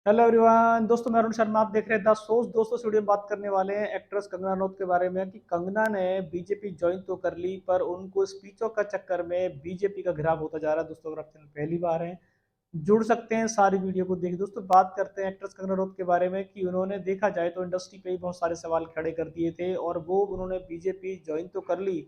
Hello everyone, दोस्तों मैं अरुण शर्मा। आप देख रहे हैं द सोर्स। दोस्तों इस वीडियो में बात करने वाले हैं एक्ट्रेस कंगना रनौत के बारे में कि कंगना ने बीजेपी ज्वाइन तो कर ली, पर उनको स्पीचों का चक्कर में बीजेपी का घिराव होता जा रहा है। दोस्तों अगर आप चैनल पहली बार हैं, जुड़ सकते हैं, सारी वीडियो को देखिए। दोस्तों बात करते हैं एक्ट्रेस कंगना रनौत के बारे में कि उन्होंने देखा जाए तो इंडस्ट्री पे ही बहुत सारे सवाल खड़े कर दिए थे और वो उन्होंने बीजेपी ज्वाइन तो कर ली।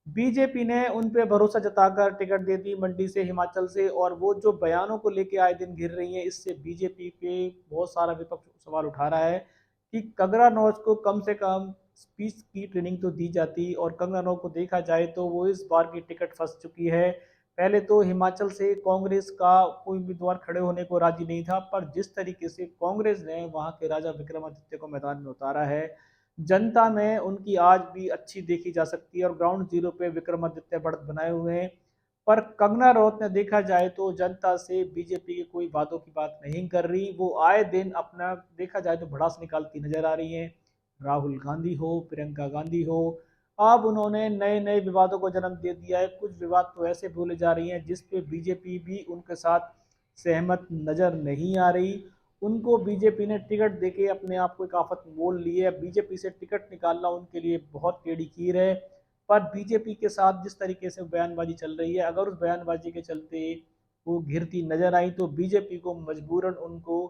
बीजेपी ने उन पे भरोसा जताकर टिकट दे दी मंडी से, हिमाचल से, और वो जो बयानों को लेके आए दिन घिर रही हैं, इससे बीजेपी पे बहुत सारा विपक्ष सवाल उठा रहा है कि कंगना रनौत को कम से कम स्पीच की ट्रेनिंग तो दी जाती। और कंगना रनौत को देखा जाए तो वो इस बार की टिकट फंस चुकी है। पहले तो हिमाचल से कांग्रेस का कोई उम्मीदवार खड़े होने को राजी नहीं था, पर जिस तरीके से कांग्रेस ने वहां के राजा विक्रमादित्य को मैदान में उतारा है, जनता में उनकी आज भी अच्छी देखी जा सकती है और ग्राउंड जीरो पे विक्रमादित्य बढ़त बनाए हुए हैं। पर कंगना रनौत ने देखा जाए तो जनता से बीजेपी के कोई वादों की बात नहीं कर रही। वो आए दिन अपना देखा जाए तो भड़ास निकालती नजर आ रही है। राहुल गांधी हो, प्रियंका गांधी हो, अब उन्होंने नए नए विवादों को जन्म दे दिया है। कुछ विवाद तो ऐसे बोले जा रही हैं जिसपे बीजेपी भी उनके साथ सहमत नजर नहीं आ रही। उनको बीजेपी ने टिकट देके अपने आप को एक आफत मोल ली है। बीजेपी से टिकट निकालना उनके लिए बहुत टेढ़ी खीर है। पर बीजेपी के साथ जिस तरीके से बयानबाजी चल रही है, अगर उस बयानबाजी के चलते वो घिरती नजर आई तो बीजेपी को मजबूरन उनको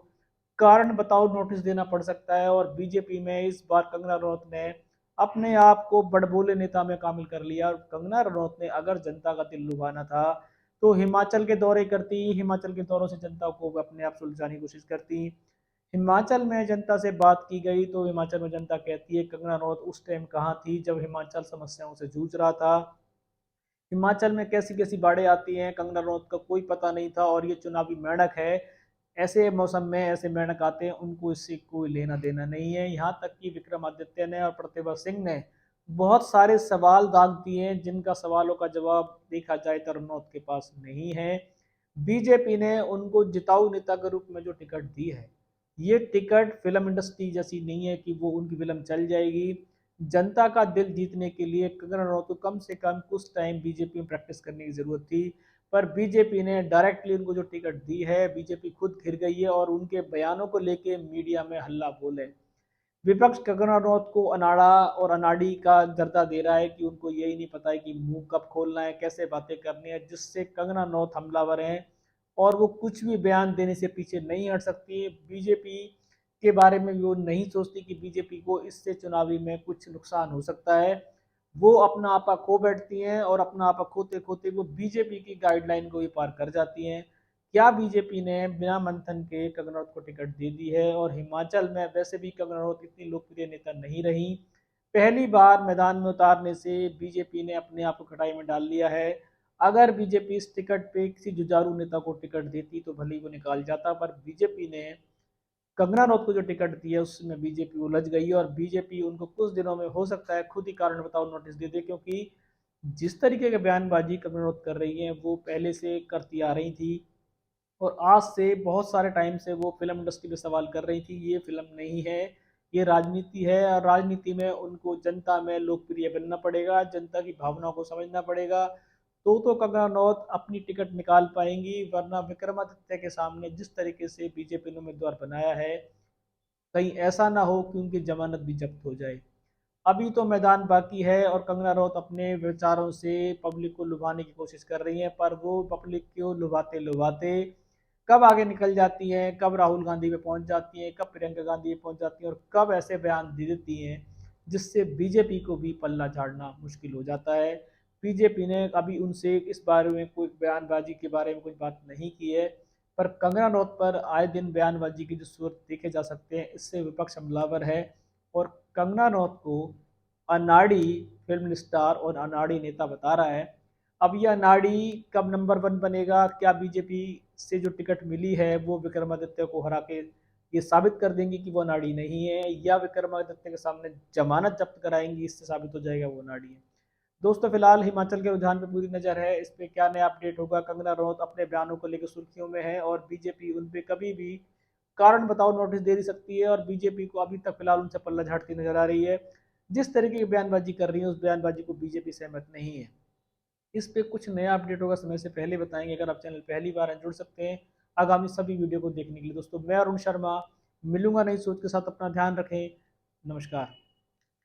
कारण बताओ नोटिस देना पड़ सकता है। और बीजेपी में इस बार कंगना रनौत ने अपने आप को बड़बोले नेता में शामिल कर लिया। और कंगना रनौत ने अगर जनता का दिल लुभाना था तो हिमाचल के दौरे करती, हिमाचल के दौरों से जनता को अपने आप सुलझाने की कोशिश करती। हिमाचल में जनता से बात की गई तो हिमाचल में जनता कहती है कंगना रनौत उस टाइम कहाँ थी जब हिमाचल समस्याओं से जूझ रहा था। हिमाचल में कैसी कैसी बाढ़ें आती हैं कंगना रनौत का कोई पता नहीं था, और ये चुनावी मेंढक है। ऐसे मौसम में ऐसे मेंढक आते हैं, उनको इससे कोई लेना देना नहीं है। यहाँ तक कि विक्रमादित्य ने और प्रतिभा सिंह ने बहुत सारे सवाल दाग दिए हैं जिनका सवालों का जवाब देखा जाए तो रनौत के पास नहीं है। बीजेपी ने उनको जिताऊ नेता के रूप में जो टिकट दी है, ये टिकट फिल्म इंडस्ट्री जैसी नहीं है कि वो उनकी फिल्म चल जाएगी। जनता का दिल जीतने के लिए कंगना रनौत को कम से कम कुछ टाइम बीजेपी में प्रैक्टिस करने की जरूरत थी। पर बीजेपी ने डायरेक्टली उनको जो टिकट दी है, बीजेपी खुद घिर गई है और उनके बयानों को लेके मीडिया में हल्ला बोले। विपक्ष कंगना रनौत को अनाड़ा और अनाड़ी का दर्जा दे रहा है कि उनको यही नहीं पता है कि मुंह कब खोलना है, कैसे बातें करनी है, जिससे कंगना रनौत हमलावर हैं और वो कुछ भी बयान देने से पीछे नहीं हट सकती। बीजेपी के बारे में वो नहीं सोचती कि बीजेपी को इससे चुनावी में कुछ नुकसान हो सकता है। वो अपना आपा खो बैठती हैं और अपना आपा खोते खोते वो बीजेपी की गाइडलाइन को भी पार कर जाती हैं। क्या बीजेपी ने बिना मंथन के कंगना रनौत को टिकट दे दी है? और हिमाचल में वैसे भी कंगना रनौत इतनी लोकप्रिय नेता नहीं रही। पहली बार मैदान में उतारने से बीजेपी ने अपने आप को खटाई में डाल लिया है। अगर बीजेपी इस टिकट पे किसी जुझारू नेता को टिकट देती तो भले ही वो निकाल जाता, पर बीजेपी ने कंगना रनौत को जो टिकट दी है उसमें बीजेपी उलझ गई है। और बीजेपी उनको कुछ दिनों में हो सकता है खुद ही कारण बताओ नोटिस दे दे, क्योंकि जिस तरीके की बयानबाजी कंगना रनौत कर रही है वो पहले से करती आ रही थी और आज से बहुत सारे टाइम से वो फिल्म इंडस्ट्री पे सवाल कर रही थी। ये फिल्म नहीं है, ये राजनीति है, और राजनीति में उनको जनता में लोकप्रिय बनना पड़ेगा, जनता की भावनाओं को समझना पड़ेगा। तो कंगना रनौत अपनी टिकट निकाल पाएंगी, वरना विक्रमादित्य के सामने जिस तरीके से बीजेपी ने उम्मीदवार बनाया है, कहीं ऐसा ना हो कि उनकी जमानत भी जब्त हो जाए। अभी तो मैदान बाकी है और कंगना रनौत अपने विचारों से पब्लिक को लुभाने की कोशिश कर रही है, पर वो पब्लिक को लुभाते लुभाते कब आगे निकल जाती हैं, कब राहुल गांधी पे पहुंच जाती हैं, कब प्रियंका गांधी पे पहुंच जाती हैं, और कब ऐसे बयान दे देती हैं जिससे बीजेपी को भी पल्ला झाड़ना मुश्किल हो जाता है। बीजेपी ने अभी उनसे इस बारे में कोई बयानबाजी के बारे में कुछ बात नहीं की है, पर कंगना रनौत पर आए दिन बयानबाजी की जो सूरत देखे जा सकते हैं, इससे विपक्ष हमलावर है। और कंगना रनौत को अनाड़ी फिल्म स्टार और अनाड़ी नेता बता रहा है। अब यह अनाड़ी कब नंबर वन बनेगा? क्या बीजेपी से जो टिकट मिली है वो विक्रमादित्य को हरा के ये साबित कर देंगी कि वो अनाड़ी नहीं है, या विक्रमादित्य के सामने जमानत जब्त कराएंगी, इससे साबित हो जाएगा वो अनाड़ी है। दोस्तों फिलहाल हिमाचल के रुझान पे पूरी नजर है, इस पे क्या नया अपडेट होगा। कंगना रनौत अपने बयानों को लेकर सुर्खियों में है और बीजेपी उन पे कभी भी कारण बताओ नोटिस दे सकती है, और बीजेपी को अभी तक फिलहाल उनसे पल्ला झाड़ती नजर आ रही है। जिस तरीके की बयानबाजी कर रही है उस बयानबाजी को बीजेपी सहमत नहीं है। इस पे कुछ नया अपडेट होगा समय से पहले बताएंगे। अगर आप चैनल पहली बार हैं, जुड़ सकते हैं। आगामी सभी वीडियो को देखने के लिए। दोस्तों मैं अरुण शर्मा मिलूंगा नई सोच के साथ, अपना ध्यान रखें। नमस्कार।